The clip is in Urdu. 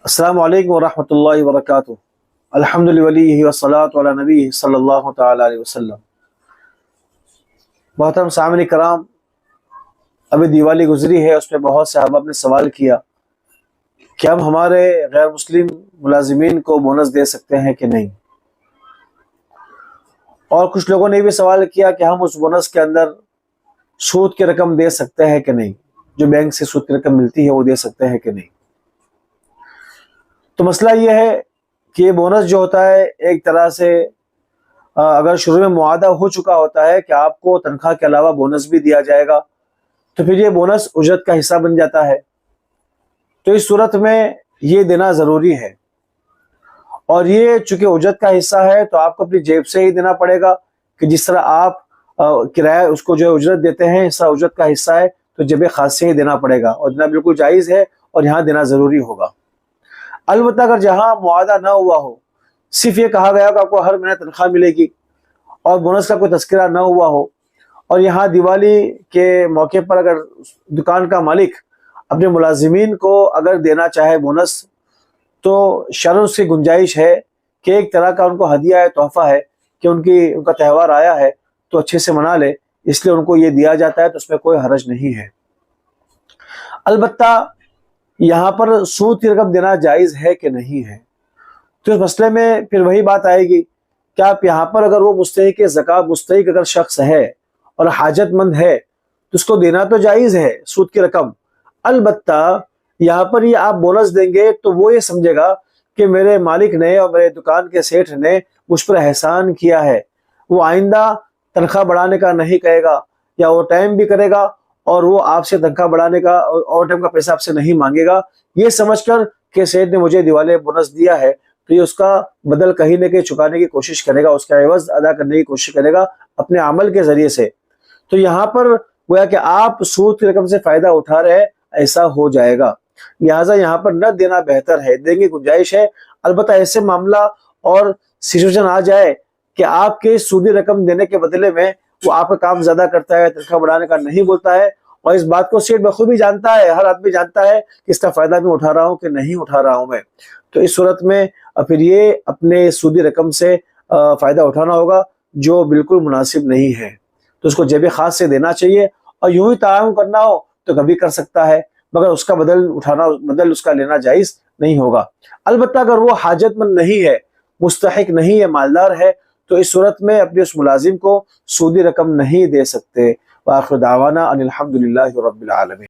السلام علیکم ورحمۃ اللہ وبرکاتہ۔ الحمد للہ والصلاۃ علی نبی صلی اللہ تعالیٰ علیہ وسلم۔ محترم سامعین کرام، ابھی دیوالی گزری ہے، اس میں بہت سے احباب نے سوال کیا کہ ہم ہمارے غیر مسلم ملازمین کو بونس دے سکتے ہیں کہ نہیں، اور کچھ لوگوں نے بھی سوال کیا کہ ہم اس بونس کے اندر سود کی رقم دے سکتے ہیں کہ نہیں، جو بینک سے سود کی رقم ملتی ہے وہ دے سکتے ہیں کہ نہیں۔ تو مسئلہ یہ ہے کہ یہ بونس جو ہوتا ہے ایک طرح سے اگر شروع میں معاہدہ ہو چکا ہوتا ہے کہ آپ کو تنخواہ کے علاوہ بونس بھی دیا جائے گا، تو پھر یہ بونس اجرت کا حصہ بن جاتا ہے۔ تو اس صورت میں یہ دینا ضروری ہے، اور یہ چونکہ اجرت کا حصہ ہے تو آپ کو اپنی جیب سے ہی دینا پڑے گا، کہ جس طرح آپ کرایہ اس کو جو اجرت دیتے ہیں، اس طرح اجرت کا حصہ ہے تو جیب خاص سے ہی دینا پڑے گا، اور دینا بالکل جائز ہے اور یہاں دینا ضروری ہوگا۔ البتہ اگر جہاں معاہدہ نہ ہوا ہو، صرف یہ کہا گیا کہ آپ کو ہر مہینے تنخواہ ملے گی اور بونس کا کوئی تذکرہ نہ ہوا ہو، اور یہاں دیوالی کے موقع پر اگر دکان کا مالک اپنے ملازمین کو اگر دینا چاہے بونس، تو شرعاً اس کی گنجائش ہے کہ ایک طرح کا ان کو ہدیہ ہے، تحفہ ہے، کہ ان کا تہوار آیا ہے تو اچھے سے منا لے، اس لیے ان کو یہ دیا جاتا ہے، تو اس میں کوئی حرج نہیں ہے۔ البتہ یہاں پر سود کی رقم دینا جائز ہے کہ نہیں ہے، تو اس مسئلے میں پھر وہی بات آئے گی کہ آپ یہاں پر اگر وہ مستحق زکوٰۃ مستحق اگر شخص ہے اور حاجت مند ہے تو اس کو دینا تو جائز ہے سود کی رقم۔ البتہ یہاں پر یہ آپ بونس دیں گے تو وہ یہ سمجھے گا کہ میرے مالک نے اور میرے دکان کے سیٹھ نے مجھ پر احسان کیا ہے، وہ آئندہ تنخواہ بڑھانے کا نہیں کہے گا، یا وہ ٹائم بھی کرے گا اور وہ آپ سے تنخواہ بڑھانے کا اور ٹائم کا پیسہ آپ سے نہیں مانگے گا، یہ سمجھ کر کہ سیٹھ نے مجھے دیوالی بونس دیا ہے تو یہ اس کا بدل کہیں نہ کہیں چکانے کی کوشش کرے گا، اس کا عوض ادا کرنے کی کوشش کرے گا اپنے عمل کے ذریعے سے۔ تو یہاں پر گویا کہ آپ سود کی رقم سے فائدہ اٹھا رہے ہیں، ایسا ہو جائے گا، لہٰذا یہاں پر نہ دینا بہتر ہے، دیں گے گنجائش ہے۔ البتہ ایسے معاملہ اور سچویشن آ جائے کہ آپ کے سودی رقم دینے کے بدلے میں وہ آپ کا کام زیادہ کرتا ہے، تنخواہ بڑھانے کا نہیں بولتا ہے، اور اس بات کو سیٹھ بخوبی جانتا ہے، ہر آدمی جانتا ہے کہ اس کا فائدہ میں اٹھا رہا ہوں کہ نہیں اٹھا رہا ہوں میں، تو اس صورت میں پھر یہ اپنے سودی رقم سے فائدہ اٹھانا ہوگا، جو بالکل مناسب نہیں ہے، تو اس کو جیب خاص سے دینا چاہیے، اور یوں ہی تعاون کرنا ہو تو کبھی کر سکتا ہے، مگر اس کا بدل اس کا لینا جائز نہیں ہوگا۔ البتہ اگر وہ حاجت مند نہیں ہے، مستحق نہیں ہے، مالدار ہے، تو اس صورت میں اپنے اس ملازم کو سودی رقم نہیں دے سکتے۔ وآخر دعوانا ان الحمد للہ رب العالمین۔